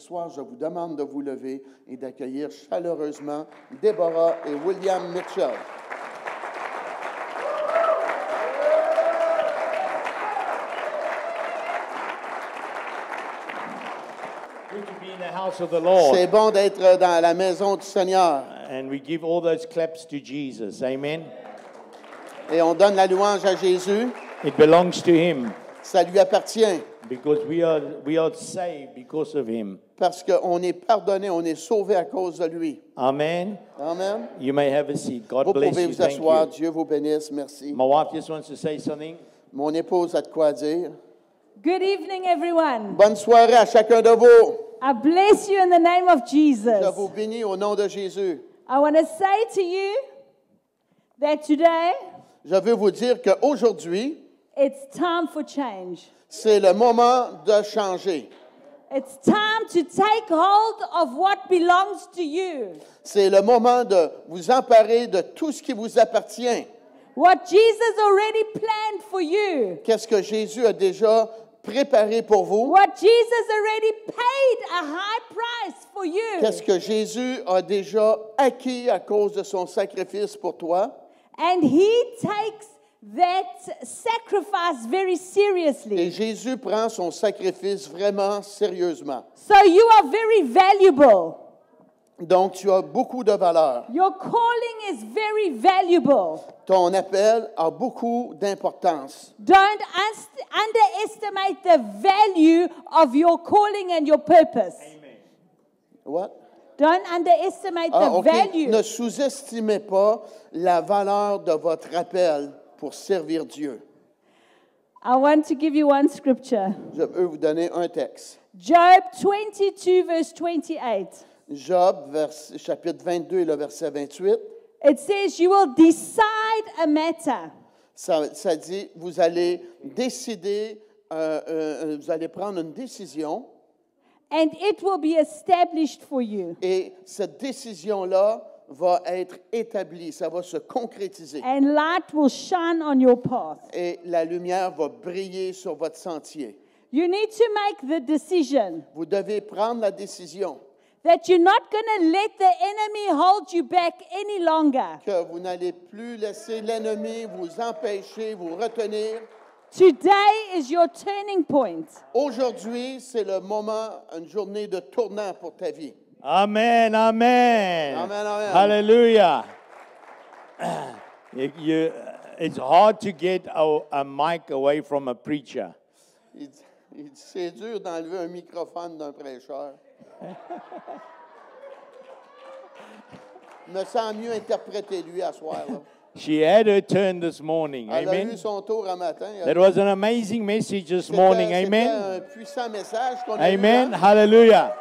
soir, je vous demande de vous lever et d'accueillir chaleureusement Deborah et William Mitchell. Good to be in the house of the Lord. C'est bon d'être dans la maison du Seigneur. And we give all those claps to Jesus. Amen. Et on donne la louange à Jésus. It belongs to him Ça lui appartient because we are saved because of him. parce qu'on est pardonné, on est sauvé à cause de lui. Amen. Amen. You may have a seat. God Vous bless pouvez you. vous Thank asseoir. you. Dieu vous bénisse. Merci. My wife just wants to say something. Mon épouse a de quoi dire. Good evening, everyone. Bonne soirée à chacun de vous. I bless you in the name of Jesus. Je vous bénis au nom de Jésus. I want to say to you that today Je veux vous dire qu'aujourd'hui, it's time for change. c'est le moment de changer. It's time to take hold of what belongs to you. C'est le moment de vous emparer de tout ce qui vous appartient. What Jesus already planned for you. Qu'est-ce que Jésus a déjà préparé pour vous? What Jesus already paid a high price for you. Qu'est-ce que Jésus a déjà acquis à cause de son sacrifice pour toi? And he takes that sacrifice very Et seriously. Jésus prend son sacrifice vraiment sérieusement. So you are very valuable. Donc, tu as beaucoup de valeur. Your calling is very valuable. Ton appel a beaucoup d'importance. Don't underestimate the value of your calling and your purpose. What? Don't underestimate Ah, the OK. value. Ne sous-estimez pas la valeur de votre appel pour servir Dieu. I want to give you one scripture. Je veux vous donner un texte. Job 22, verse 28. Job, chapitre 22 et le verset 28. It says, you will decide a matter. Ça dit, vous allez décider, vous allez prendre une décision And it will be established for you. et cette décision-là va être établie, ça va se concrétiser. And light will shine on your path. Et la lumière va briller sur votre sentier. You need to make the decision Vous devez prendre la décision that you're not going to let the enemy hold you back any longer. que vous n'allez plus laisser l'ennemi vous empêcher, vous retenir. Today is your turning point. Aujourd'hui, c'est le moment, une journée de tournant pour ta vie. Amen. Amen. Amen, amen. Hallelujah. It's hard to get a mic away from a preacher. Il dit, c'est dur d'enlever un microphone d'un prêcheur. Me sens mieux interpréter lui à soir. Là. She had her turn this morning. Elle a eu Amen. son tour un matin. That was an amazing message this morning. C'était Amen. un puissant message qu'on a eu. Amen. Hein? Hallelujah.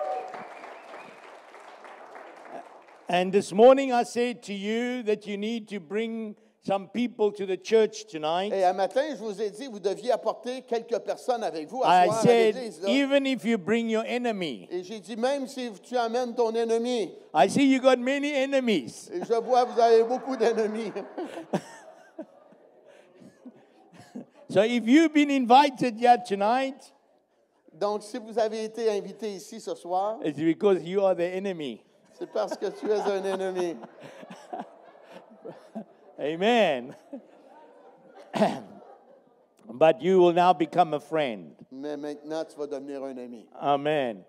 And this morning I said to you that you need to bring some people to the church tonight. Et un matin, je vous ai dit, vous deviez apporter quelques personnes avec vous I à soir à said, l'église. Là. even if you bring your enemy. Et j'ai dit, même si tu amènes ton ennemi, I see you got many enemies. et je vois vous avez beaucoup d'ennemis. So if you've been invited here tonight, Donc, si vous avez été invité ici ce soir, it's because you are the enemy. c'est parce que tu es un ennemi. Amen. But you will now become a friend. Mais maintenant, tu vas devenir un ami. Amen.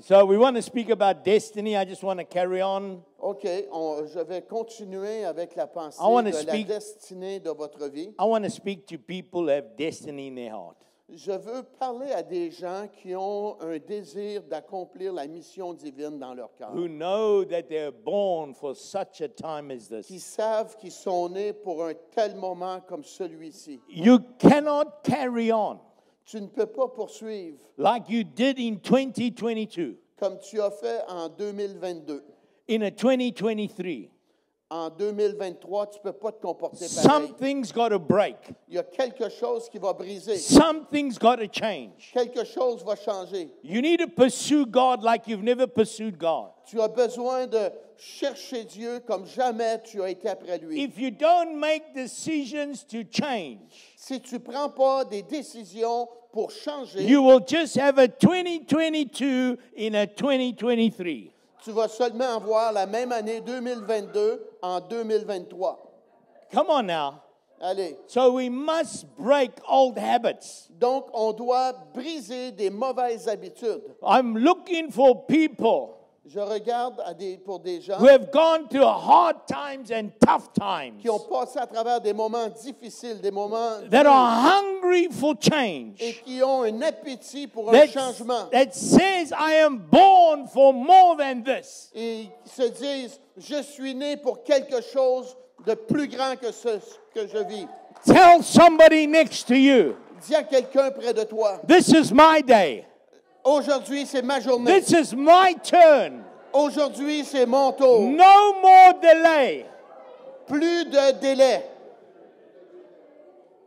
So we want to speak about destiny. I just want to carry on. OK, je vais continuer avec la pensée I wanna de la speak- destinée de votre vie. I want to speak to people who have destiny in their heart. Je veux parler à des gens qui ont un désir d'accomplir la mission divine dans leur cœur, Who know that they're born for such a time as qui this. savent qu'ils sont nés pour un tel moment comme celui-ci. You cannot carry on Tu ne peux pas poursuivre like you did in 2022, comme tu as fait en 2022, in a 2023. en 2023, tu ne peux pas te comporter pareil. Something's got to break. Il y a quelque chose qui va briser. Something's got to change. Quelque chose va changer. You need to pursue God like you've never pursued God. Tu as besoin de chercher Dieu comme jamais tu as été après lui. If you don't make decisions to change, Si tu ne prends pas des décisions pour changer, you will just have a 2022 in a 2023. tu vas seulement avoir la même année 2022 en 2023. Come on now. Allez. So we must break old habits. Donc, on doit briser des mauvaises habitudes. I'm looking for people Je regarde pour des gens who have gone through hard times and tough times, qui ont passé à travers des moments difficiles, des moments that durs, are hungry for change, et qui ont un appétit pour un that, changement. that says, I am born for more than this. Et qui se disent, je suis né pour quelque chose de plus grand que ce que je vis. Tell somebody next to you, Dis à quelqu'un près de toi, this is my day. aujourd'hui c'est ma journée. This is my turn. Aujourd'hui c'est mon tour. No more delay. Plus de délai.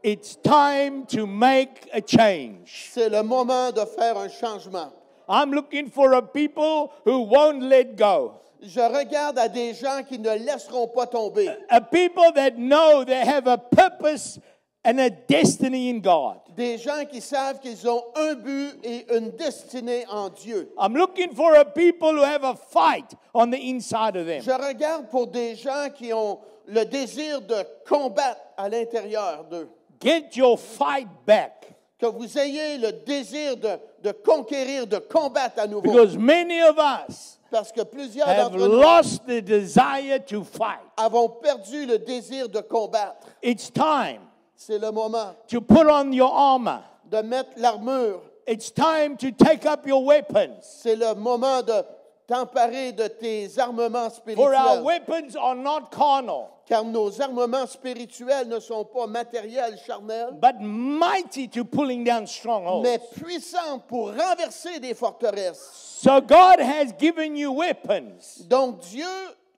It's time to make a change. C'est le moment de faire un changement. I'm looking for a people who won't let go. Je regarde à des gens qui ne laisseront pas tomber. A people that know they have a purpose and a destiny in God. Des gens qui savent qu'ils ont un but et une destinée en Dieu. I'm looking for a people who have a fight on the inside of them. Je regarde pour des gens qui ont le désir de combattre à l'intérieur d'eux. Get your fight back. Que vous ayez le désir de conquérir, de combattre à nouveau. Because many of us Parce que plusieurs have d'entre nous lost the desire to fight. avons perdu le désir de combattre. It's time C'est le moment to put on your armor. de mettre l'armure. It's time to take up your weapons. C'est le moment de t'emparer de tes armements For our spirituels. weapons are not carnal, Car nos armements spirituels ne sont pas matériels, charnels, but mighty to pulling down strongholds. mais puissants pour renverser des forteresses. So God has given you weapons. Donc Dieu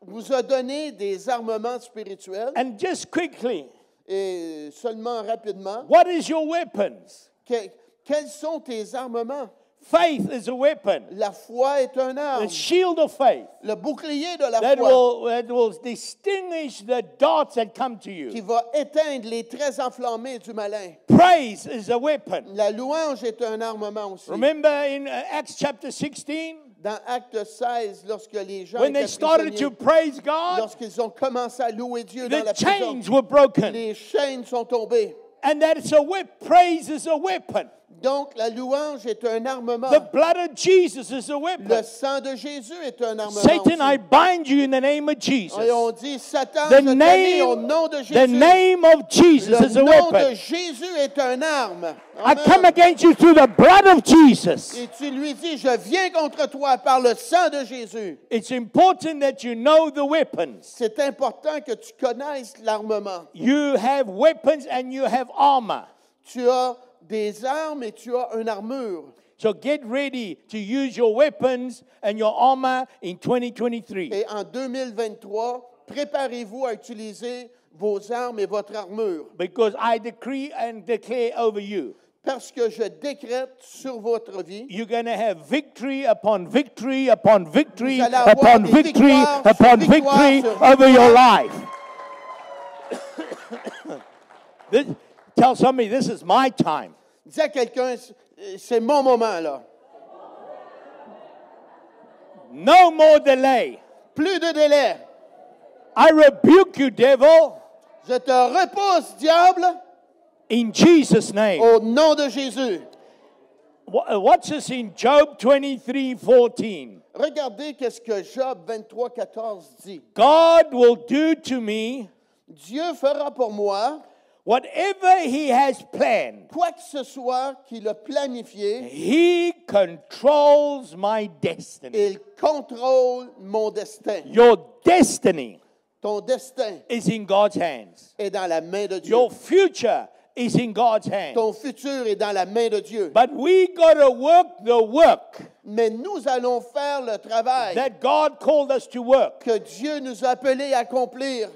vous a donné des armements spirituels. And just quickly, Et seulement rapidement, what is your weapons? quels sont tes armements? Faith is a weapon. La foi est un arme. The shield of faith Le bouclier de la that foi will distinguish the darts that come to qui you. va éteindre les traits enflammés du malin. Praise is a weapon. La louange est un armement aussi. Remember in Acts chapter 16, Dans Acte 16, lorsque les gens when they étaient started to prisonniers, praise God, lorsqu'ils ont commencé à louer Dieu dans the la prison, chains were broken. les chaînes sont tombées. And that's a whip. Praise is a weapon. Donc, la louange est un armement. The blood of Jesus is a Le weapon. sang de Jésus est un armement Satan, aussi. I bind you in the name of Jesus. Et on dit, Satan, The je te mets au name, nom de the Jésus. name of Jesus Le is a nom de weapon. Jésus est un arme. I Amen. come against you through the blood of Jesus. Et tu lui dis, je viens contre toi par le sang de Jésus. It's important that you know the weapons. C'est important que tu connaisses l'armement. You have weapons and you have armor. Tu as des armes et tu as une armure. So get ready to use your weapons and your armor in 2023. Et en 2023, préparez-vous à utiliser vos armes et votre armure. Because I decree and declare over you, Parce que je décrète sur votre vie, you're going to have victory upon victory upon victory Vous allez avoir upon des victory victoires upon sur victory victoire sur over your victoire. life. Tell somebody, this is my time. dis à quelqu'un, c'est mon moment là. No more delay. Plus de délai. I rebuke you, devil, Je te repousse, diable, in Jesus' name. au nom de Jésus. Watch this in Job 23:14. Regardez qu'est-ce que Job 23:14 dit. God will do to me Dieu fera pour moi whatever he has planned. quoi que ce soit qu'il a planifié. He controls my destiny. Il contrôle mon destin. Your destiny Ton destin is in God's hands. est dans la main de Dieu. Your future is in God's hands. Ton futur est dans la main de Dieu. But we got to work the work Mais nous allons faire le travail that God called us to work. que Dieu nous a appelés à accomplir.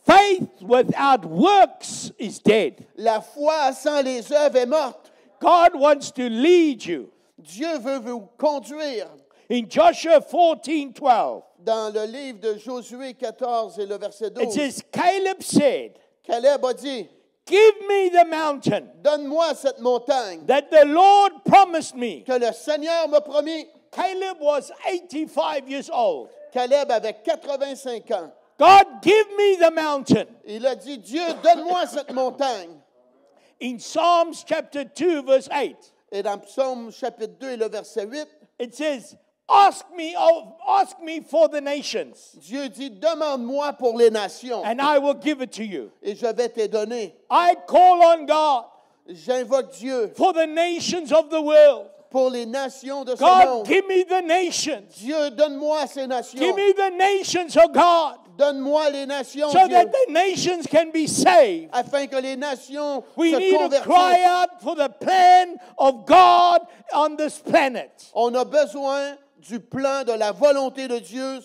Faith without works is dead. La foi sans les œuvres est morte. God wants to lead you. Dieu veut vous conduire. In Joshua 14:12, Dans le livre de Josué 14 et le verset it 12, says, Caleb said, Caleb a dit, give me the mountain donne-moi cette montagne that the Lord promised me. que le Seigneur m'a promis. Caleb was 85 years old. Caleb avait 85 ans. God, give me the mountain. Il a dit, Dieu, donne-moi cette montagne. In Psalms chapter 2, verse 8, Et dans Psaume chapitre 2 et le verset 8, it says, ask me for the nations, Dieu dit, demande-moi pour les nations and I will give it to you. et je vais te donner. I call on God J'invoque Dieu for the nations of the world. pour les nations de ce God, monde. give me the nations. Dieu, donne-moi ces nations. Give me the nations, oh God, Donne-moi les nations, so Dieu, that the nations can be saved. afin que les nations We se need to convertissent. cry out for the plan of God on this planet, On a besoin du plan de la volonté de Dieu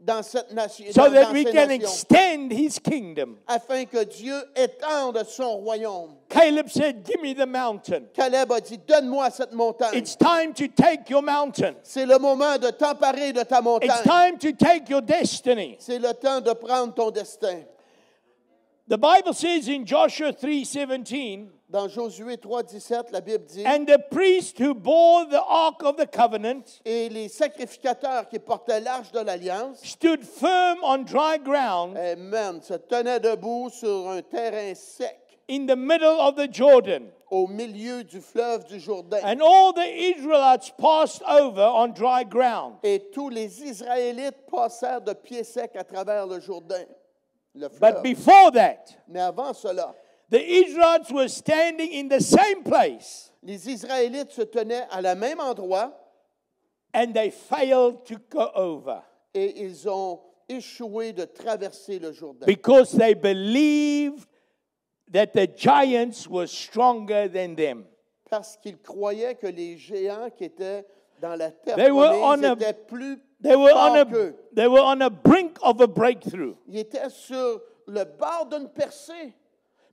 dans cette nation, so dans that we ces can nations, extend His kingdom. afin que Dieu étende son royaume. Caleb said, give me the mountain. Caleb a dit, donne-moi cette montagne. It's time to take your mountain. C'est le moment de t'emparer de ta It's montagne. time to take your destiny. C'est le temps de prendre ton destin. The Bible says in Joshua 3:17, Dans Josué 3,17, la Bible dit, and the priest who bore the ark of the covenant et les sacrificateurs qui portaient l'arche de l'Alliance, stood firm on dry ground amen, se tenaient debout sur un terrain sec in the middle of the Jordan. au milieu du fleuve du Jourdain. And all the Israelites passed over on dry ground. Et tous les Israélites passèrent de pied sec à travers le Jourdain, le But fleuve. before that, Mais avant cela, the Israelites were standing in the same place, les Israélites se tenaient à la même endroit and they failed to go over et ils ont échoué de traverser le Jourdain. because they believed that the giants were stronger than them. Parce qu'ils croyaient que les géants qui étaient dans la terre They were promise on a- étaient plus They were forts qu'eux. on a brink of a breakthrough. Ils étaient sur le bord d'une percée.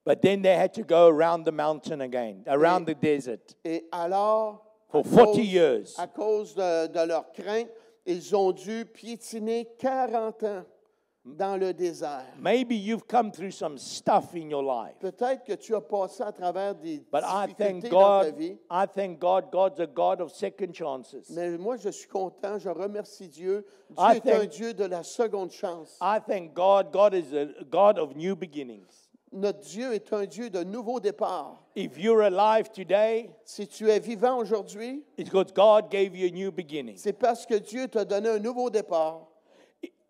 But then they had to go around the mountain again, around the desert. Et alors, For à 40 cause- years. à cause de leur crainte, ils ont dû piétiner 40 ans dans le désert. Maybe you've come through some stuff in your life. Peut-être que tu as passé à travers des But I thank difficultés dans ta God. vie. I thank God. God's a God of second chances. Mais moi, je suis content, je remercie Dieu. Dieu I est thank- un Dieu de la seconde chance. I thank God. God is a God of new beginnings. Notre Dieu est un Dieu de nouveau départ. If you're alive today, Si tu es vivant aujourd'hui, it's because God gave you a new beginning. c'est parce que Dieu t'a donné un nouveau départ.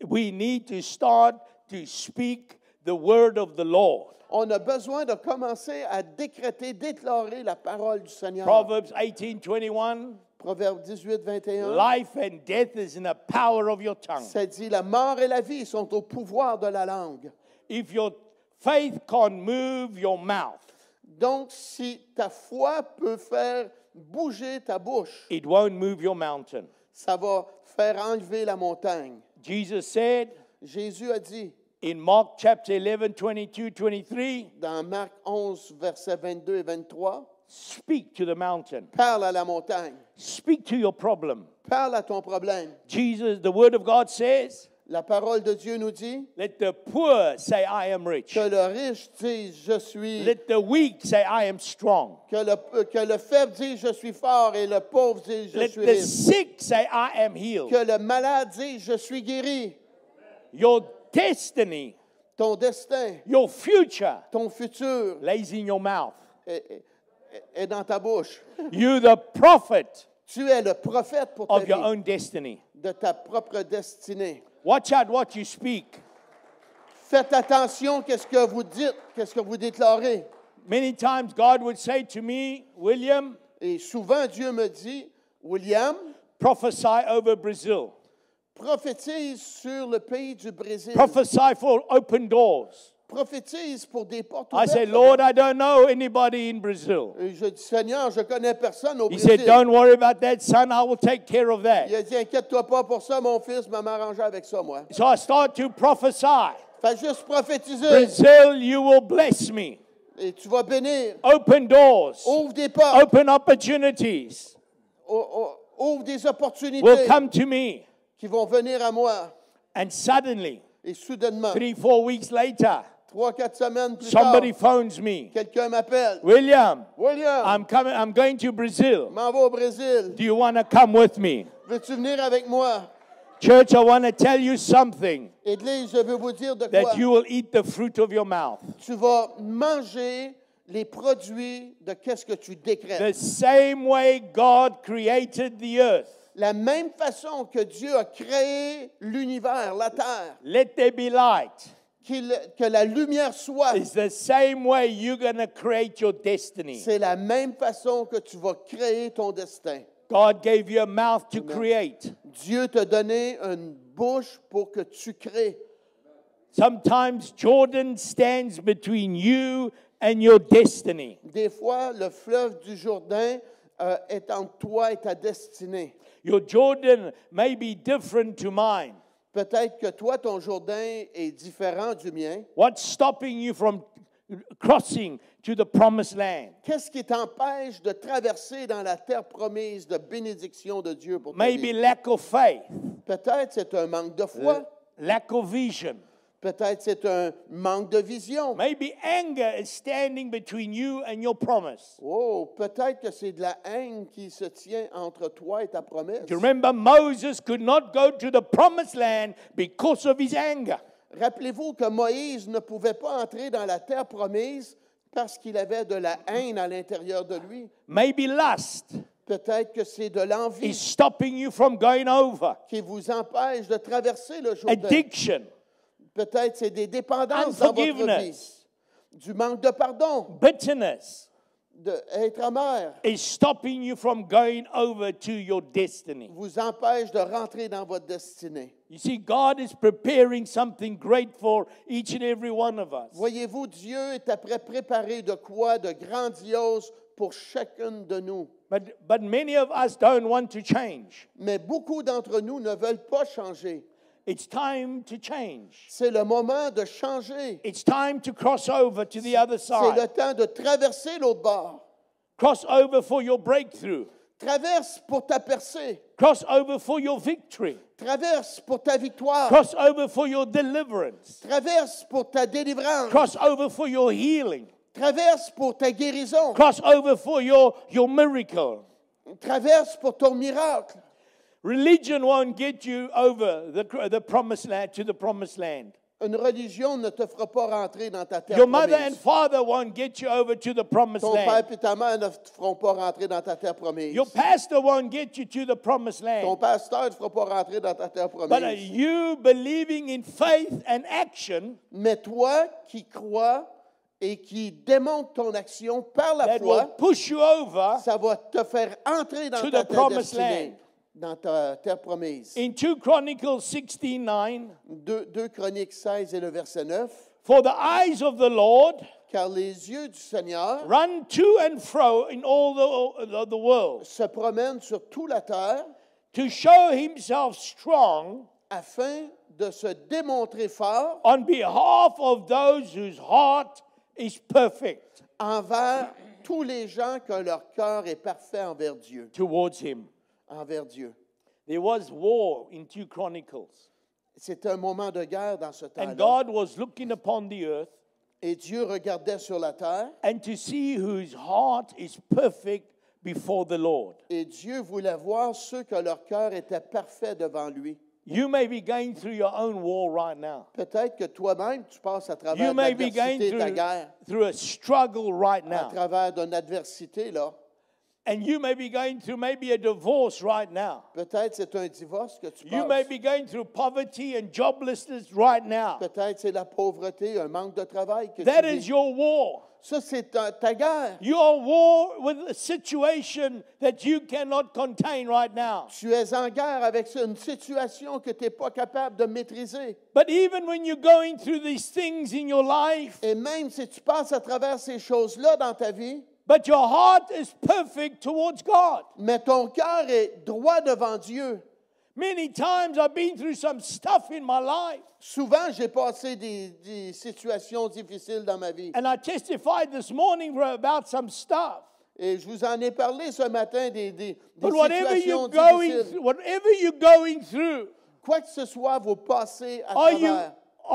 We need to start to speak the word of the Lord. On a besoin de commencer à décréter, déclarer la parole du Seigneur. Proverbs 18:21. Proverbe 18, 21. Life and death is in the power of your tongue. Ça dit, la mort et la vie sont au pouvoir de la langue. If your faith can't move your mouth, Donc, si ta foi peut faire bouger ta bouche, it won't move your mountain. ça va faire enlever la montagne. Jesus said Jésus a dit in Mark chapter 11, 22, 23, dans Marc 11, versets 22 et 23, speak to the mountain. parle à la montagne, Speak to your problem. parle à ton problème. Jesus, the word of God says, La parole de Dieu nous dit let the poor say, I am rich. que le riche dise, je suis... Let the weak say, I am strong. Que le faible dise, je suis fort, et le pauvre dise, je Let suis the riche. sick say, I am healed. Que le malade dise, je suis guéri. Your destiny, Ton destin, your future ton futur lays in your mouth. est dans ta bouche. You're the prophet Tu es le prophète pour ta of your vie, own destiny. de ta propre destinée. Watch out what you speak. Faites attention qu'est-ce que vous dites, qu'est-ce que vous déclarez. Many times God would say to me, William, Et souvent, Dieu me dit, William, prophesy over Brazil. prophétise sur le pays du Brésil. Prophesy for open doors. prophétise pour des portes I ouvertes. said, Lord, I don't know anybody in Brazil. Et je dis, Seigneur, je connais personne au He Brésil. said, don't worry about that, son. I will take care of Il that. a dit, inquiète-toi pas pour ça, mon fils, je vais m'arranger avec ça, moi. So I start to prophesy. Fais juste prophétiser Brazil, you will bless me. et tu vas bénir. Open doors. Ouvre des portes, Open opportunities ouvre des will opportunités come to me. qui vont venir à moi. And suddenly, Et soudainement, 3-4 weeks later, 3-4 semaines plus somebody tard, phones me. quelqu'un m'appelle. William, William, I'm going to Brazil. je m'en vais au Brésil. Do you want to come with me? Veux-tu venir avec moi? Church, I want to tell you something Église, je veux vous dire de quoi. that you will eat the fruit of your mouth. Tu vas manger les produits de qu'est-ce que tu décrètes. The same way God created the earth. La même façon que Dieu a créé l'univers, la terre, Let there be light. que la lumière soit, It's the same way you're going to create your destiny. c'est la même façon que tu vas créer ton destin. God gave you a mouth to create. Dieu t'a donné une bouche pour que tu crées. Sometimes Jordan stands between you and your destiny. Des fois, le fleuve du Jourdain est entre toi et ta destinée. Your Jordan may be different to mine. Peut-être que toi, ton Jourdain est différent du mien. What's stopping you from crossing to the promised land? Qu'est-ce qui t'empêche de traverser dans la terre promise de bénédiction de Dieu pour ta Maybe vie? lack of faith, Peut-être c'est un manque de foi. lack of vision. Peut-être c'est un manque de vision. Maybe anger is standing between you and your promise. Oh, peut-être que c'est de la haine qui se tient entre toi et ta promesse. Do you remember Moses could not go to the promised land because of his anger? Rappelez-vous que Moïse ne pouvait pas entrer dans la terre promise parce qu'il avait de la haine à l'intérieur de lui. Maybe lust Peut-être que c'est de l'envie is stopping you from going over. qui vous empêche de traverser le Jourdain. Addiction, Peut-être c'est des dépendances dans votre vie. unforgiveness, Du manque de pardon, bitterness d'être amer, is stopping you from going over to your destiny. vous empêche de rentrer dans votre destinée. You see, God is preparing something great for each and every one of us. Voyez-vous, Dieu est après préparer de quoi de grandiose pour chacune de nous. But many of us don't want to change. Mais beaucoup d'entre nous ne veulent pas changer. It's time to change. C'est le moment de changer. It's time to cross over to the other C'est le side. temps de traverser l'autre bord. Cross over for your breakthrough. Traverse pour ta percée. Cross over for your victory. Traverse pour ta victoire. Cross over for your deliverance. Traverse pour ta délivrance. Cross over for your healing. Traverse pour ta guérison. Cross over for your miracle. Traverse pour ton miracle. Religion won't get you over the promised land to the promised land. Une religion ne te fera pas rentrer dans ta terre Your mother and promise. father won't get you over to the promised Ton père land. et ta mère ne te feront pas rentrer dans ta terre promise. Your pastor won't get you to the promised Ton land. pasteur ne te fera pas rentrer dans ta terre But promise. you believing in faith and action Mais toi qui crois et qui démontre ton action par la that will foi, push you over ça va te faire entrer dans to ta the terre promised destinée, land. dans ta terre promise. in 2 Chronicles 16:9. 2 Chroniques 16 et le verset 9. For the eyes of the Lord Car les yeux du Seigneur run to and fro in all the world se promènent sur toute la terre to show himself strong afin de se démontrer fort on behalf of those whose heart is perfect envers tous les gens que leur cœur est parfait envers Dieu. towards him. Envers Dieu. There was war in 2 Chronicles. C'était un moment de guerre dans ce And temps-là. God was looking upon the earth Et Dieu regardait sur la terre and to see whose heart is perfect before the Lord. et Dieu voulait voir ceux que leur cœur était parfait devant lui. You may be going through your own war right now. Peut-être que toi-même, tu passes à You travers may be going l'adversité de ta guerre, through a struggle right à now. travers d'une adversité, là. And you may be going through maybe a divorce right now. Peut-être c'est un divorce que tu You may passes. be going through poverty and joblessness right now. Peut-être c'est la pauvreté, un manque de travail que That tu is vis. your war. Ça, c'est ta guerre. You are war with a situation that you cannot contain right now. Tu es en guerre avec une situation que tu n'es pas capable de maîtriser. But even when you're going through these things in your life, Et même si tu passes à travers ces choses-là dans ta vie, but your heart is perfect towards God. mais ton cœur est droit devant Dieu. Many times I've been through some stuff in my life. Souvent, j'ai passé des situations difficiles dans ma vie. And I testified this morning about some stuff. Et je vous en ai parlé ce matin des But situations difficiles. whatever you're going through, Quoi que ce soit, vous passez à are travers.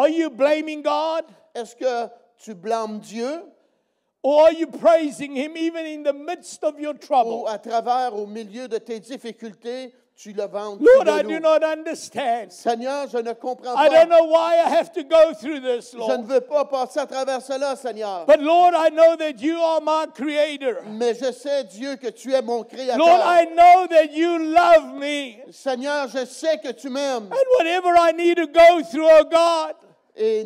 you blaming God? Est-ce que tu blâmes Dieu Or are you praising Him even in the midst of your ou trouble? à travers, au milieu de tes difficultés, tu le vantes, tu Lord, le I loues? do not understand. Seigneur, je ne comprends I pas. don't know why I have to go through this, Je ne Lord. veux pas passer à travers cela, Seigneur. But Lord, I know that you are my creator. Mais je sais, Dieu, que tu es mon créateur. Lord, I know that you love me. Seigneur, je sais que tu m'aimes. And whatever I need to go through, oh God, Et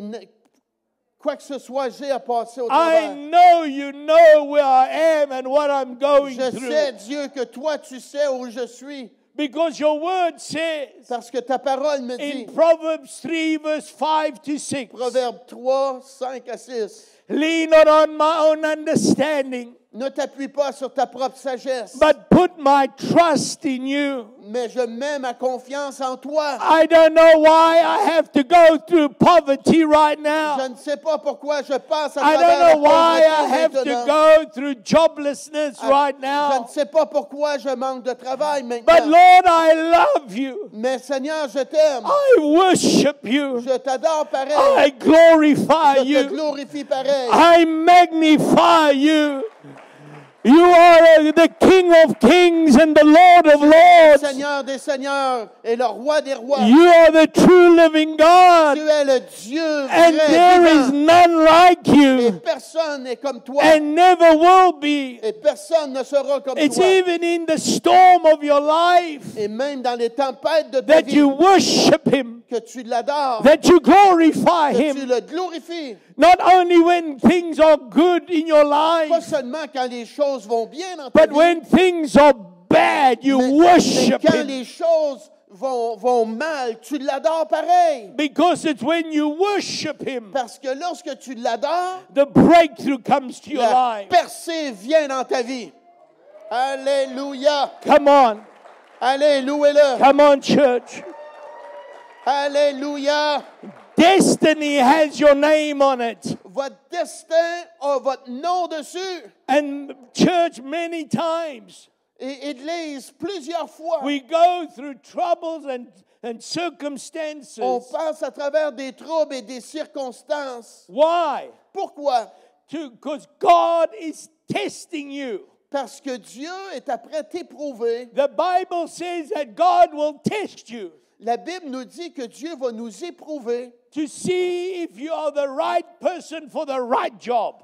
quoi que ce soit, j'ai à passer au I travers. know you know where I am and what I'm going Je sais, through. Dieu, que toi, tu sais où je suis. Because your word says Parce que ta parole me dit, in Proverbs 3, verse 5 to 6, Proverbe 3, 5 à 6, lean not on my own understanding, ne t'appuie pas sur ta propre sagesse, but put my trust in you. mais je mets ma confiance en toi. I don't know why I have to go through poverty right now. Je ne sais pas pourquoi je passe à I travers don't la know why I pauvreté have to maintenant. go through joblessness right Je ne now. sais pas pourquoi je manque de travail But maintenant. Lord, I love you. Mais Seigneur, je t'aime. I worship you. Je t'adore pareil. I glorify Je te you. glorifie pareil. I magnify you. You are the King of kings and the Lord of lords. Seigneur des seigneurs et le roi des rois. You are the true living God. Tu es le Dieu And vrai, there is vivant. none like Et you. personne n'est comme toi. And never will be. Et personne ne sera comme It's toi. even in the storm of your life Et même dans les tempêtes de ta that vie, you worship Him, que tu l'adores, that you glorify que tu Him. le glorifies. Not only when things are good in your Pas life, seulement quand les choses vont bien dans ta but vie, when things are bad, you mais worship quand Him. les choses vont mal, tu l'adores pareil. Because it's when you worship Him, Parce que lorsque tu l'adores, the breakthrough comes to your la life. percée vient dans ta vie. Alléluia. Come on. Allez, louez-le. Come on, church. Alléluia. Destiny has your name on it. Votre destin a votre nom dessus. And church, many times, Et Église, plusieurs fois, we go through troubles and circumstances. on passe à travers des troubles et des circonstances. Why? Pourquoi? Because God is testing you. Parce que Dieu est après t'éprouver. The Bible says that God will test you La Bible nous dit que Dieu va nous éprouver to see if you are the right person for the right job.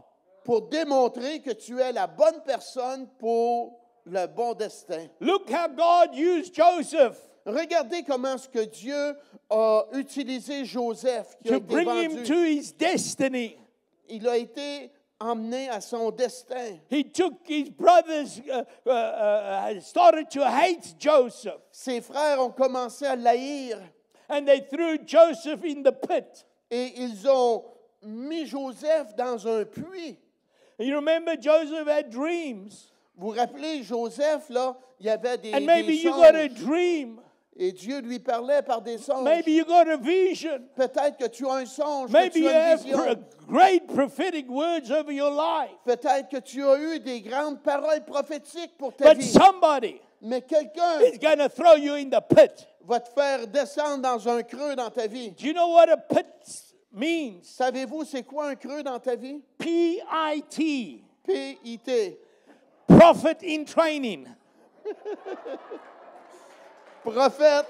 pour démontrer que tu es la bonne personne pour le bon destin. Look how God used Joseph Regardez comment est-ce que Dieu a utilisé Joseph qui a to été bring him vendu. to his destiny. Il a été emmené à son destin. He took his brothers, started to hate Joseph, Ses frères ont commencé à l'haïr and they threw Joseph in the pit. et ils ont mis Joseph dans un puits. You remember Joseph had dreams. Vous vous rappelez, Joseph, là, il y avait des And maybe des you got a songes. dream. Et Dieu lui parlait par des songes. Maybe you got a vision. Peut-être que tu as un songe, que Maybe tu you as une have vision. great prophetic words over your life. Peut-être que tu as eu des grandes paroles prophétiques pour ta But vie. somebody Mais quelqu'un is going to throw you in the pit. va te faire descendre dans un creux dans ta vie. Do you know what a pit means? Savez-vous c'est quoi un creux dans ta vie? P-I-T. P-I-T. Prophet in training. Prophète.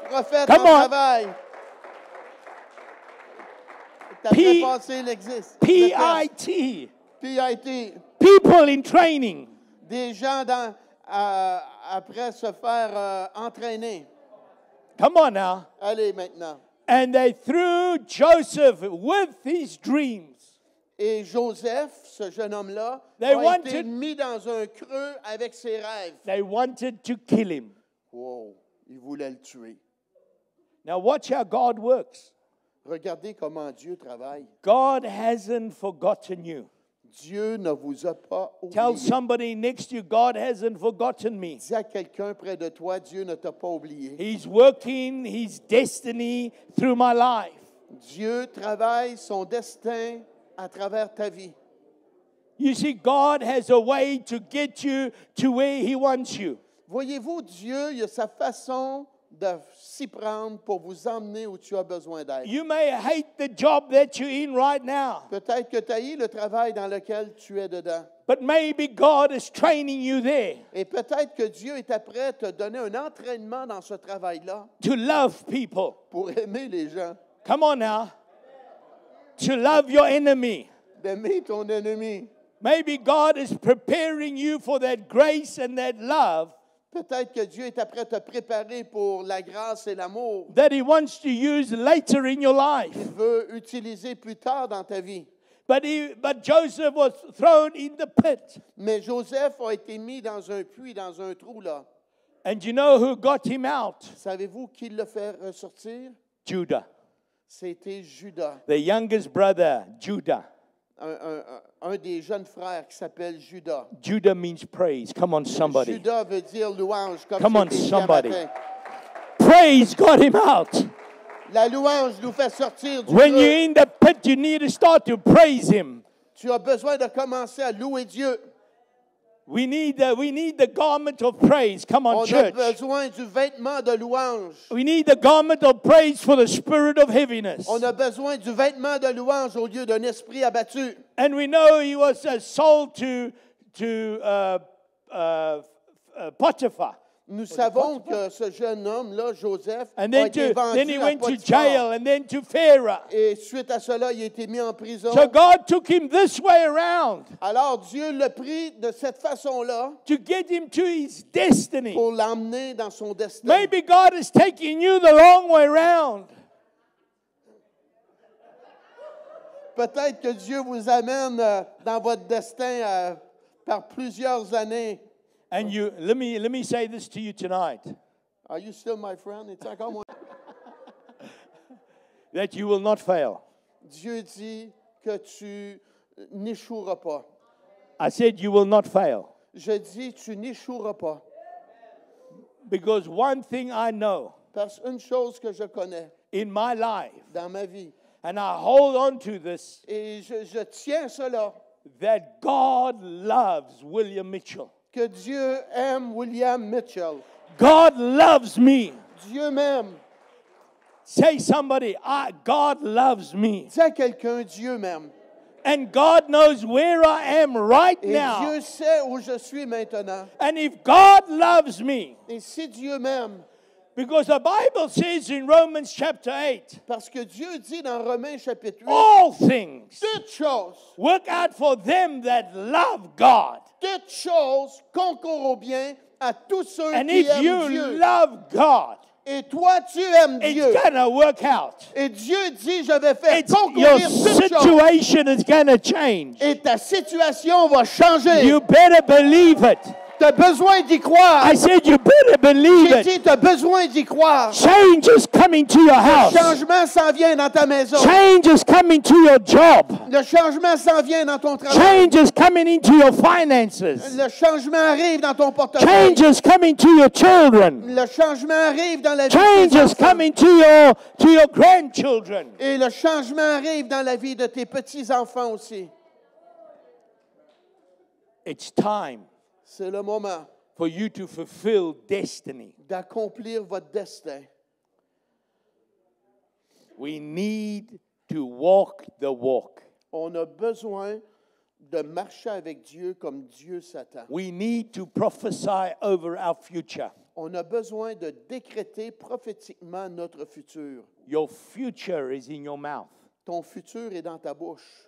Prophète Come en on. travail. Ta P- passé l'existe. P-I-T. P-I-T. People in training. Des gens après se faire entraîner. Come on now. Allez maintenant. And they threw Joseph with his dreams. Et Joseph, ce jeune homme-là, They a été wanted- mis dans un creux avec ses rêves. They wanted to kill him. Wow, ils voulaient le tuer. Now watch how God works. Regardez comment Dieu travaille. God hasn't forgotten you. Dieu ne vous a pas Tell oublié. somebody next to you, God hasn't forgotten me. Dis à quelqu'un près de toi, Dieu ne t'a pas oublié. He's working his destiny through my life. Dieu travaille son destin à travers ta vie. You see, God has a way to get you to where He wants you. Voyez-vous, Dieu, il a sa façon de s'y prendre pour vous emmener où tu as besoin d'être. You may hate the job that you're in right now, Peut-être que tu haïs le travail dans lequel tu es dedans. but maybe God is training you there Et peut-être que Dieu est prêt à te donner un entraînement dans ce travail-là to love people. pour aimer les gens, Come on now. To love your enemy. d'aimer ton ennemi. Maybe God is preparing you for that grace and that love Peut-être que Dieu est prêt à te préparer pour la grâce et l'amour that He wants to use later in your life. qu'il veut utiliser plus tard dans ta vie. But Joseph was thrown in the pit. Mais Joseph a été mis dans un puits, dans un trou là. And you know who got him out? Savez-vous qui l'a fait ressortir? Judah. C'était Judas, The youngest brother, Judah. un des jeunes frères qui s'appelle Judas. Judah means praise. Come on, somebody. Judas veut dire louange, comme Come on, c'était hier somebody. matin. Praise got him out. La louange nous fait sortir du When creux. you're in the pit, you need to start to praise Him. Tu as besoin de commencer à louer Dieu. We need the garment of praise. Come on, On a church. besoin du vêtement de louange. We need the garment of praise for the spirit of heaviness. On a besoin du vêtement de louange au lieu d'un esprit abattu. And we know he was sold to Potiphar. Nous savons que ce jeune homme-là, Joseph, And a été then he vendu à went to Potiphar. jail and then to Pharaoh. Et suite à cela, il a été mis en prison. So God took him this way around Alors Dieu l'a pris de cette façon-là to get him to his destiny. pour l'emmener dans son destin. Maybe God is taking you the long way around. Peut-être que Dieu vous amène dans votre destin par plusieurs années. And let me say this to you tonight, Are you still my friend? It's encore moi. that you will not fail. Dieu dit que tu n'échoueras pas. I said you will not fail. Je dis tu n'échoueras pas. Because one thing I know Parce qu'une chose que je connais in my life, dans ma vie, and I hold on to this, et je tiens cela, that God loves William Mitchell. que Dieu aime William Mitchell. God loves me. Dieu m'aime. Say somebody, God loves me. Dis à quelqu'un, Dieu m'aime. And God knows where I am right Et now. Dieu sait où je suis maintenant. And if God loves me, Et si Dieu m'aime, because the Bible says in Romans chapter 8, parce que Dieu dit dans Romains chapitre 8, all things toutes choses, work out for them that love God. toutes choses concourent au bien à tous ceux And qui if aiment you Dieu. love God, Et toi, tu aimes Dieu. it's gonna work out. Et Dieu dit, je vais faire Your concourir toutes choses. situation is gonna change. Et ta situation va changer. You better believe it. Tu as besoin d'y croire. I said you better believe J'ai it. dit, tu as besoin d'y croire. Change is coming to your house. Le changement s'en vient dans ta maison. Change is coming to your job. Le changement s'en vient dans ton travail. Change is coming into your finances. Le changement arrive dans ton portefeuille. Change is coming to your children. Le changement arrive dans la vie Change de tes is enfants. coming to your grandchildren. Et le changement arrive dans la vie de tes petits-enfants aussi. It's time C'est le moment for you to fulfill destiny. d'accomplir votre destin. We need to walk the walk. On a besoin de marcher avec Dieu comme Dieu s'attend. We need to prophesy over our future. On a besoin de décréter prophétiquement notre futur. Your future is in your mouth. Ton futur est dans ta bouche.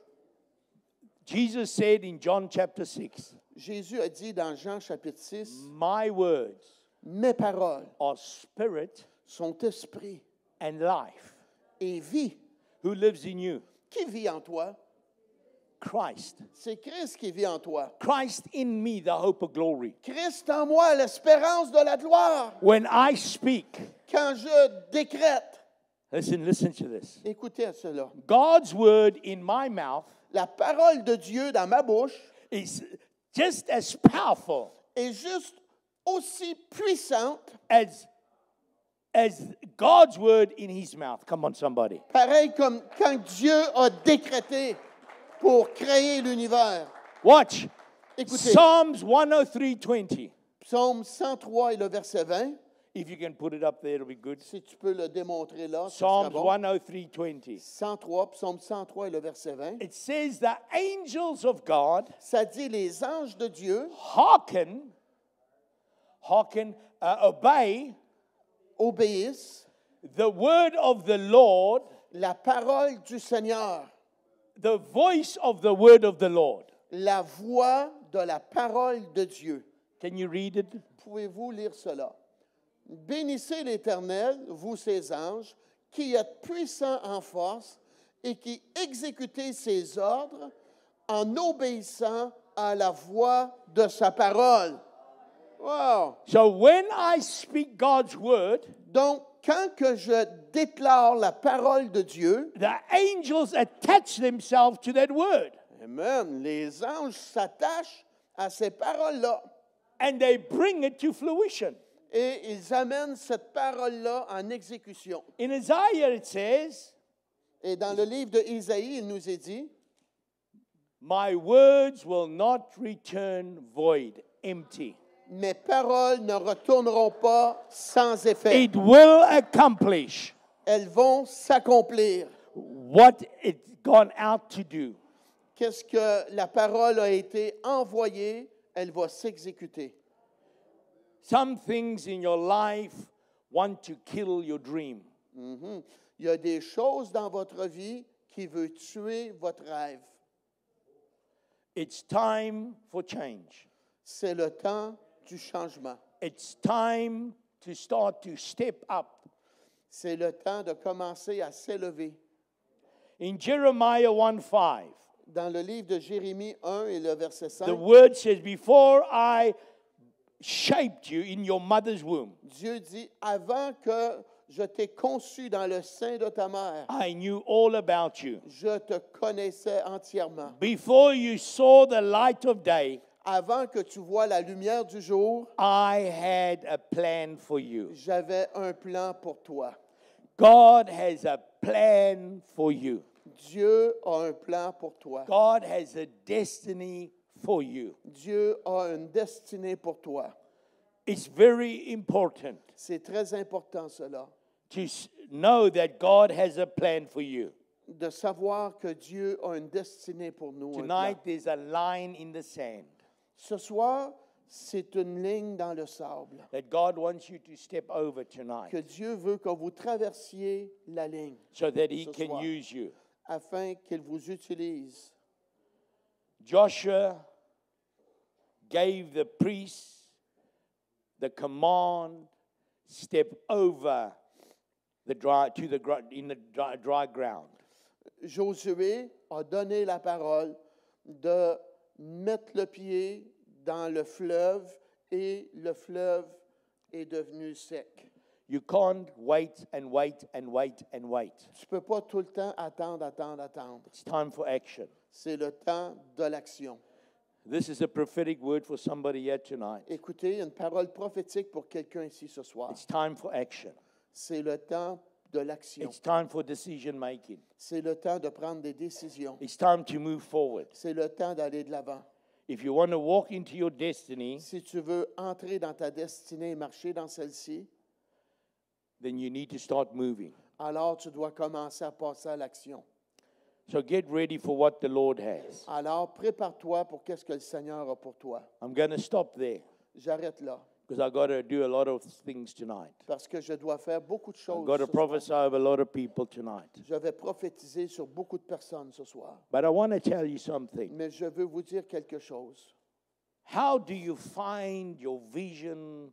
Jesus said in John chapter 6, Jésus a dit dans Jean chapitre 6, my words mes paroles are spirit sont esprit and life. et vie. Who lives in you? Qui vit en toi? Christ. C'est Christ qui vit en toi. Christ in me, the hope of glory. Christ en moi, l'espérance de la gloire. When I speak, Quand je décrète, listen to this. écoutez à cela, God's word in my mouth la parole de Dieu dans ma bouche is just as powerful est juste aussi puissante, as God's word in his mouth. Come on, somebody. pareil comme quand Dieu a décrété pour créer l'univers. Watch. Écoutez, Psalms 103:20. Psaume 103 et le verset 20, If you can put it up there, it'll be good. si tu peux le démontrer là, ça sera Psalms bon. 103:20. 103, Psaume 103 et le verset 20, It says the angels of God ça dit les anges de Dieu obey obéissent the word of the Lord, la parole du Seigneur, the voice of the word of the Lord. la voix de la parole de Dieu. Can you read it? Pouvez-vous lire cela? Bénissez l'Éternel, vous ses anges, qui êtes puissants en force et qui exécutez ses ordres en obéissant à la voix de sa parole. Wow! So when I speak God's word, Donc, quand que je déclare la parole de Dieu, the angels attach themselves to that word amen, les anges s'attachent à ces paroles-là and they bring it to fruition. et ils amènent cette parole-là en exécution. In Isaiah it says, Et dans le livre de Isaïe, il nous est dit, my words will not return void, empty. mes paroles ne retourneront pas sans effet. It will accomplish Elles vont s'accomplir. what it's gone out to do. Qu'est-ce que la parole a été envoyée, elle va s'exécuter. Some things in your life want to kill your dream. Il y a des choses dans votre vie qui veulent tuer votre rêve. It's time for change. C'est le temps du changement. It's time to start to step up. C'est le temps de commencer à s'élever. In Jeremiah 1:5, Dans le livre de Jérémie 1 et le verset 5, the word says, before I shaped you in your mother's womb, Dieu dit, avant que je t'ai conçu dans le sein de ta mère, I knew all about you. je te connaissais entièrement. Before you saw the light of day, Avant que tu vois la lumière du jour, I had a plan for you. j'avais un plan pour toi. God has a plan for you. Dieu a un plan pour toi. God has a destiny for you. Dieu a une destinée pour toi. It's very important C'est très important cela, to know that God has a plan for you. de savoir que Dieu a une destinée pour nous. un plan. Tonight, there's a line in the sand Ce soir, c'est une ligne dans le sable that God wants you to step over que tonight Dieu veut que vous traversiez la ligne so that He Ce can soir. use you. afin qu'il vous utilise. Joshua gave the priests the command, step over the dry ground. Josué a donné la parole de mettre le pied dans le fleuve et le fleuve est devenu sec. You can't wait and wait and wait and wait. Tu ne peux pas tout le temps attendre. It's time for action. C'est le temps de l'action. This is a prophetic word for somebody here tonight. Écoutez, une parole prophétique pour quelqu'un ici ce soir. It's time for action. C'est le temps de l'action. It's time for decision making. C'est le temps de prendre des décisions. It's time to move forward. C'est le temps d'aller de l'avant. If you want to walk into your destiny, Si tu veux entrer dans ta destinée et marcher dans celle-ci, then you need to start moving. alors tu dois commencer à passer à l'action. So get ready for what the Lord has. Alors prépare-toi pour qu'est-ce que le Seigneur a pour toi. I'm going to stop there J'arrête là. because I've got to do a lot of things tonight. parce que je dois faire beaucoup de I've choses. got to ce soir. prophesy over a lot of people tonight. Je vais prophétiser sur beaucoup de personnes ce soir. But I want to tell you something. Mais je veux vous dire quelque chose. How do you find your vision,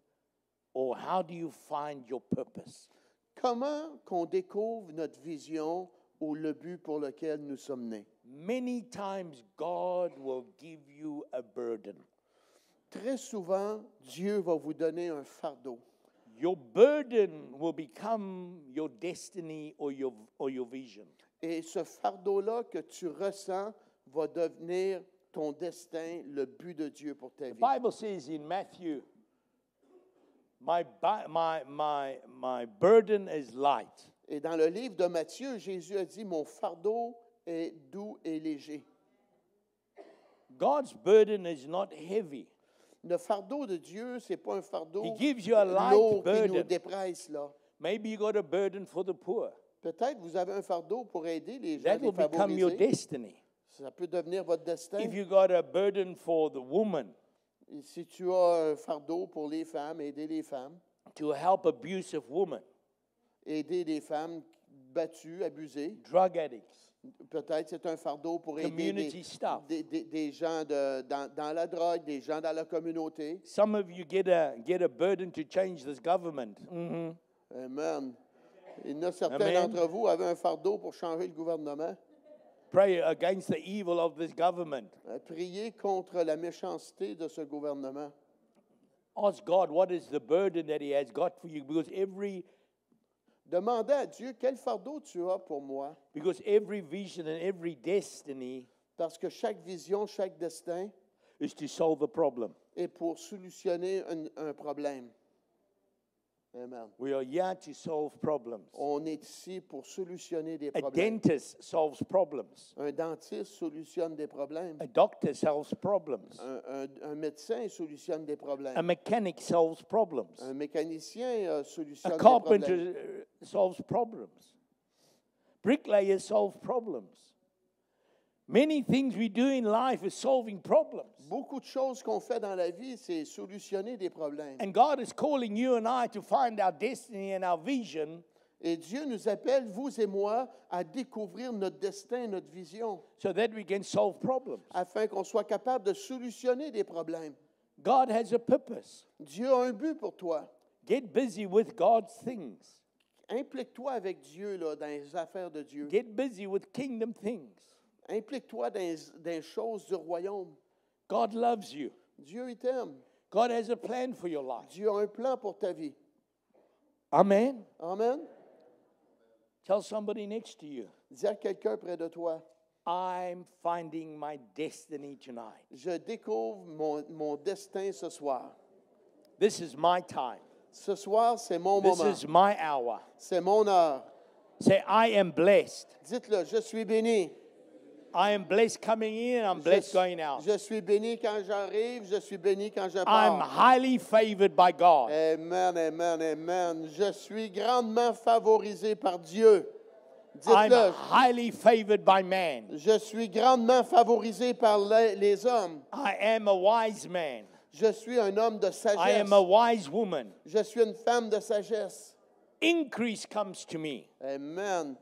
or how do you find your purpose? Comment qu'on découvre notre vision ou le but pour lequel nous sommes nés? Many times God will give you a burden. Très souvent, Dieu va vous donner un fardeau. Your burden will become your destiny or your vision. Et ce fardeau-là que tu ressens va devenir ton destin, le but de Dieu pour ta The vie. Bible says in Matthew, my burden is light. Et dans le livre de Matthieu, Jésus a dit, mon fardeau est doux et léger. God's burden is not heavy. Le fardeau de Dieu, c'est pas un fardeau He gives you a light lourd qui nous burden. dépresse, là. Maybe you got a burden for the poor. Peut-être vous avez un fardeau pour aider les gens That will become your défavorisés. destiny. Ça peut devenir votre destin. If you got a burden for the woman Et si tu as un fardeau pour les femmes, aider les femmes, to help abusive women, aider les femmes battues, abusées. drug addicts, Peut-être c'est un fardeau pour aider community staff. des gens dans la drogue, des gens dans la communauté. Some of you get a burden to change this government. Amen. Il y en a certains Amen. d'entre vous avaient un fardeau pour changer le gouvernement. Pray against the evil of this government. Priez contre la méchanceté de ce gouvernement. Ask God what is the burden that He has got for you, because Demandez à Dieu quel fardeau tu as pour moi. every vision and every destiny Parce que chaque vision, chaque destin is to solve a problem. est pour solutionner un problème. Amen. We are here to solve problems. On est ici pour solutionner des A problèmes. dentist solves problems. Un dentiste solutionne des problèmes. A doctor solves problems. Un médecin solutionne des A problèmes. mechanic solves problems. Un mécanicien A solutionne des carpenter problèmes. solves problems. Bricklayers solve problems. Many things we do in life is solving problems. Beaucoup de choses qu'on fait dans la vie, c'est solutionner des problèmes. And God is calling you and I to find our destiny and our vision Et Dieu nous appelle, vous et moi, à découvrir notre destin, notre vision, so that we can solve problems. afin qu'on soit capable de solutionner des problèmes. God has a purpose. Dieu a un but pour toi. Get busy with God's things. Implique-toi avec Dieu là, dans les affaires de Dieu. Get busy with kingdom things. Implique-toi dans les choses du royaume. God loves you. Dieu, il t'aime. God has a plan for your life. Dieu a un plan pour ta vie. Amen. Amen. Tell somebody next to you, Dis à quelqu'un près de toi, I'm finding my destiny tonight. je découvre mon destin ce soir. This is my time. Ce soir, c'est mon This moment. is my hour. C'est mon heure. Say, I am blessed. Dites-le, je suis béni. I am blessed coming in, I'm blessed going out. Je suis béni quand j'arrive, je suis béni quand je I'm pars. highly favored by God. Amen, amen, amen. Je suis grandement favorisé par Dieu. I'm Dites-le, highly favored by man. je suis grandement favorisé par les hommes. I am a wise man. Je suis un homme de I sagesse. am a wise woman. Je suis une femme de sagesse. Increase comes to me. Amen.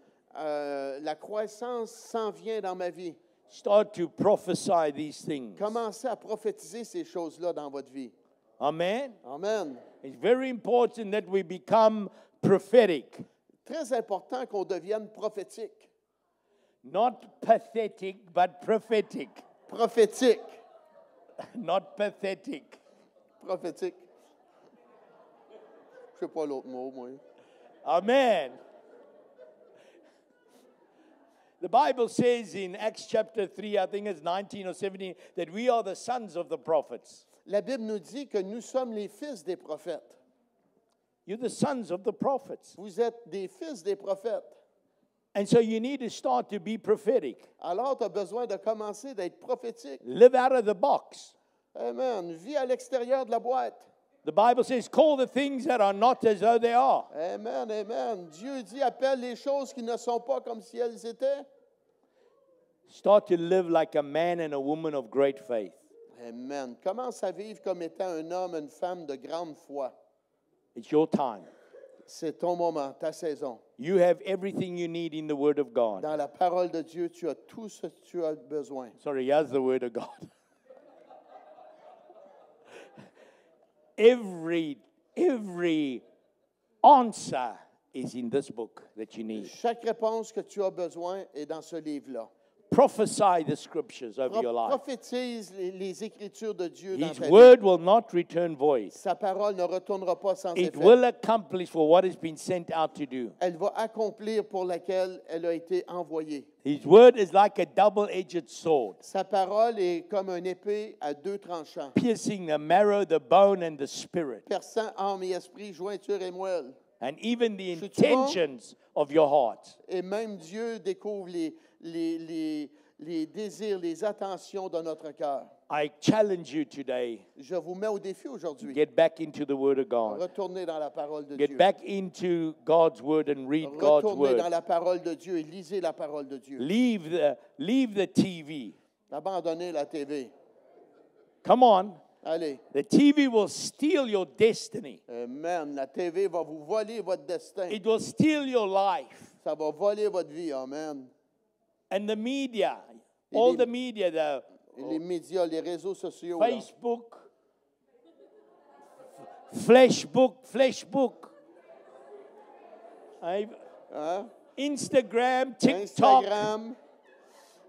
La croissance s'en vient dans ma vie. Start to prophesy these things. Commencez à prophétiser ces choses-là dans votre vie. Amen. Amen. It's very important that we become prophetic, Très important qu'on devienne prophétique. not pathetic, but prophetic. Prophétique. Not pathetic. Prophétique. Je ne sais pas l'autre mot, moi. Amen. The Bible says in Acts chapter 3, I think it's 19 or 17, that we are the sons of the prophets. La Bible nous dit que nous sommes les fils des prophètes. You're the sons of the prophets. Vous êtes des fils des prophètes. And so you need to start to be prophetic. Alors, tu as besoin de commencer d'être prophétique. Live out of the box. Amen. Vis à l'extérieur de la boîte. The Bible says, call the things that are not as though they are. Amen, amen. Dieu dit, appelle les choses qui ne sont pas comme si elles étaient. Start to live like a man and a woman of great faith. Amen. Commence à vivre comme étant un homme, une femme de grande foi. It's your time. C'est ton moment, ta saison. You have everything you need in the Word of God. Dans la parole de Dieu, tu as tout ce que tu as besoin. Sorry, here's the Word of God. Every answer is in this book that you need. Chaque réponse que tu as besoin est dans ce livre-là. Prophesy the scriptures over your life. Prophétise les Écritures de Dieu dans His ta vie. word will not return void. Sa parole ne retournera pas sans It effet. will accomplish for what has been sent out to do. Elle va accomplir pour laquelle elle a été envoyée. His word is like a double-edged sword, Sa parole est comme une épée à deux tranchants, piercing the marrow, the bone, and the spirit, perçant âme et esprit, jointure et moelle. and even the Je suis bon. intentions of your heart. Et même Dieu découvre les désirs, les attentions de notre cœur. I challenge you today, Je vous mets au défi aujourd'hui. get back into the word of God. Retournez dans la parole de Get Dieu. back into God's word and read God's Retournez dans word. la parole de Dieu et lisez la parole de Dieu. Leave the TV. Abandonnez la TV. Come on. Allez. The TV will steal your destiny. Amen. La TV va vous voler votre destin. It will steal your life. Ça va voler votre vie. Amen. And the media, all les- the media, the Et les médias, les réseaux sociaux, là, Facebook, Flashbook, hein? Instagram, TikTok, Instagram,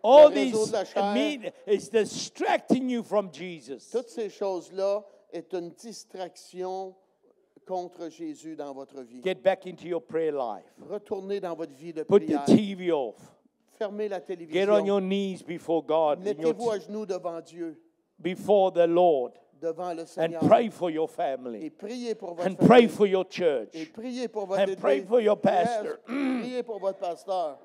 all le réseau these de la chair. media is distracting you from Jesus. toutes ces choses-là est une distraction contre Jésus dans votre vie. Get back into your prayer life. Retournez dans votre vie de Put the prière. TV off. Fermez la Get on télévision. your knees before God, Mettez-vous à genoux devant Dieu, before the Lord, devant le and Seigneur. pray for your Et family, priez pour votre and pray famille. for your church. Et priez pour votre And pray for your pastor. Yes, priez pour votre pasteur.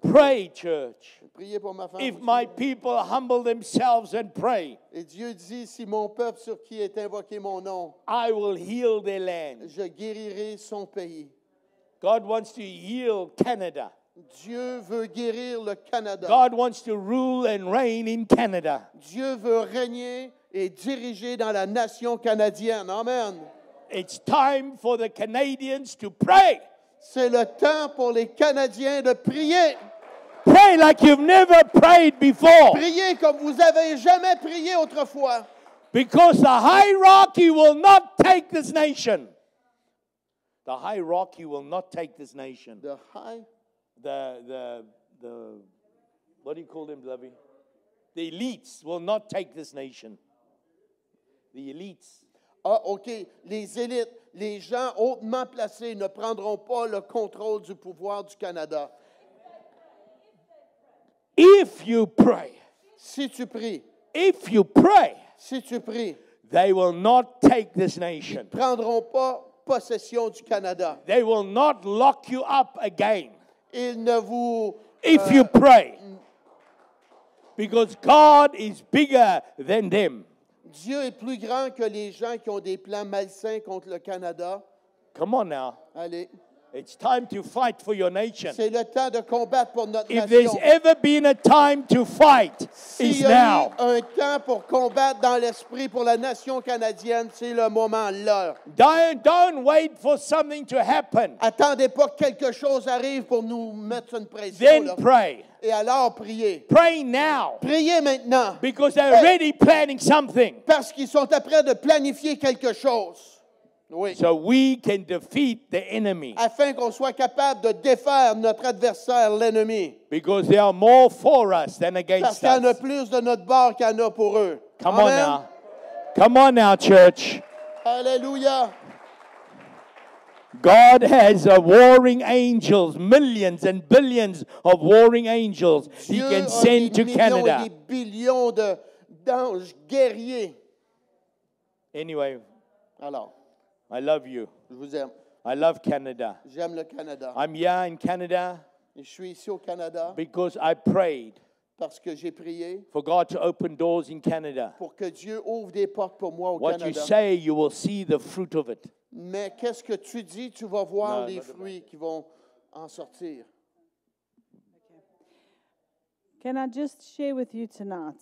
Pray, church. Priez pour ma femme. If aussi. my people humble themselves and pray, Et Dieu dit, si mon peuple sur qui est invoqué mon nom, I will heal their land. je guérirai son pays. God wants to heal Canada. Dieu veut guérir le Canada. God wants to rule and reign in Canada. Dieu veut régner et diriger dans la nation canadienne. Amen. It's time for the Canadians to pray. C'est le temps pour les Canadiens de prier. Pray like you've never prayed before. Priez comme vous avez jamais prié autrefois. Because the hierarchy will not take this nation. The hierarchy will not take this nation. The high, The what do you call them, Lovey? The elites will not take this nation. The elites. ah, OK, les élites, les gens hautement placés ne prendront pas le contrôle du pouvoir du Canada. If you pray, Si tu pries, si tu pray, they will not take this nation. prendront pas possession du Canada. They will not lock you up again Ils ne vous... if you pray. Because God is bigger than them. Dieu est plus grand que les gens qui ont des plans malsains contre le Canada. Come on now. Allez, It's time to fight for your nation. c'est le temps de combattre pour notre If there's nation. ever been a time to fight, S'il it's y a now. eu un temps pour combattre dans l'esprit pour la nation canadienne, c'est le moment, l'heure. Don't wait for something to happen. Attendez pas que quelque chose arrive pour nous mettre une pression. Then là. pray. Et alors, priez. Pray now. Priez maintenant, Because they're already planning something. parce qu'ils sont après de planifier quelque chose. Oui. So we can defeat the enemy. Afin qu'on soit capable de défaire notre adversaire, l'ennemi. Because they are more for us than Parce against qu'il y en a us. plus de notre bord qu'il y en a pour eux. Come on Amen. now. Come on now, church. Alléluia. God has warring angels, millions and billions of warring angels He Dieu can a send des to millions et Canada. des billions d'anges guerriers. Anyway, Alors, I love you. je vous aime. I love Canada. J'aime le Canada. I'm here in Canada Et je suis ici au Canada because I prayed parce que j'ai prié for God to open doors in Canada. pour que Dieu ouvre des portes pour moi au What you Canada. say, you will see the fruit of it. Mais qu'est-ce que tu dis, tu vas voir Non, les non, fruits qui vont en sortir. Can I just share with you tonight?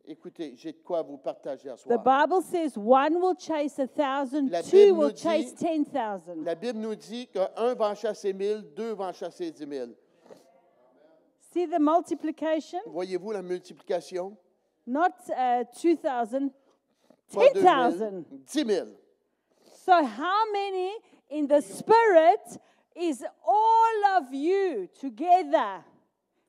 Écoutez, j'ai de quoi vous partager à The soir. Bible says one will chase 1,000, La two Bible will nous dit- chase 10,000. La Bible nous dit qu'un va en chasser 1000, deux vont en chasser 10 000. See the multiplication? Voyez-vous la multiplication? Not 2,000, Pas 2 000, 10,000. 10 000. So, how many in the Spirit is all of you together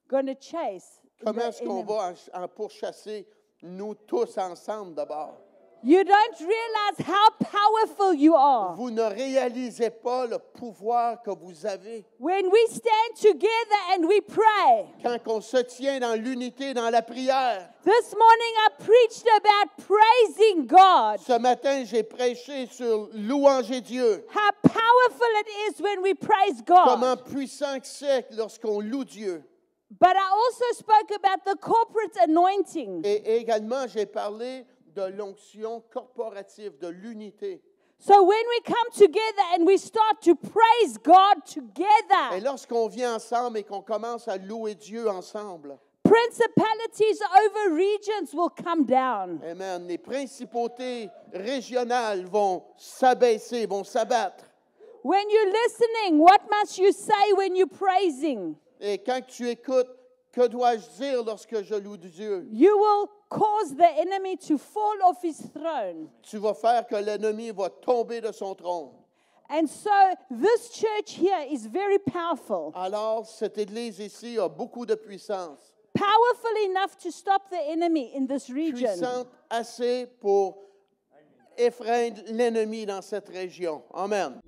going to chase? Comment the est-ce qu'on enemy? va en pourchasser, nous tous ensemble d'abord? You don't realize how powerful you are. Vous ne réalisez pas le pouvoir que vous avez. When we stand together and we pray. Quand on se tient dans l'unité, dans la prière. This morning I preached about praising God. Ce matin, j'ai prêché sur louanger Dieu. How powerful it is when we praise God. Comment puissant que c'est lorsqu'on loue Dieu. But I also spoke about the corporate anointing. Et également, j'ai parlé de l'onction corporative, de l'unité. So when we come together and we start to praise God Et together, lorsqu'on vient ensemble et qu'on commence à louer Dieu ensemble, principalities over regions will come down. amen, les principautés régionales vont s'abaisser, vont s'abattre. When you're listening, what must you say when you're praising? Et quand tu écoutes, que dois-je dire lorsque je loue Dieu? You will cause the enemy to fall off his throne. Tu vas faire que l'ennemi va tomber de son trône. And so this church here is very powerful. Alors, cette église ici a beaucoup de puissance. Powerful enough to stop the enemy in this region. Puissante assez pour effreindre l'ennemi dans cette région. Amen.